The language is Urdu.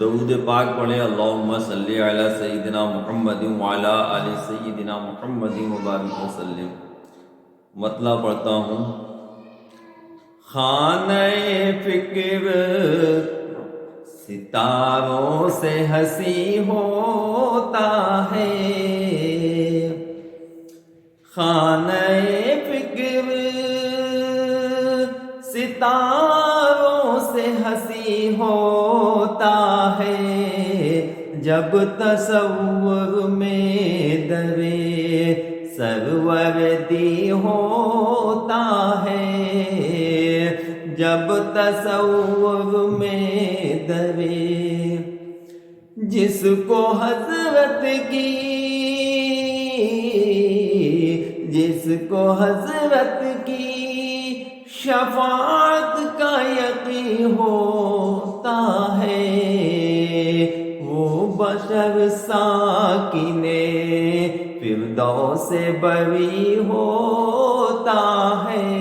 درود پاک پڑھیں۔ اللہم صلی علی سیدنا محمد وعلی آل سیدنا محمد مبارک وسلم۔ مطلع پڑھتا ہوں۔ خانہ فکر ستاروں سے ہنسی ہوتا ہے، خانہ فکر ستاروں سے ہنسی ہوتا ہے، جب تصور میں درے سروردی ہوتا ہے، جب تصور میں درے جس کو حضرت کی شفاعت کا یقین ہوتا ہے، وہ بشر ساکن فردوس بری ہوتا ہے۔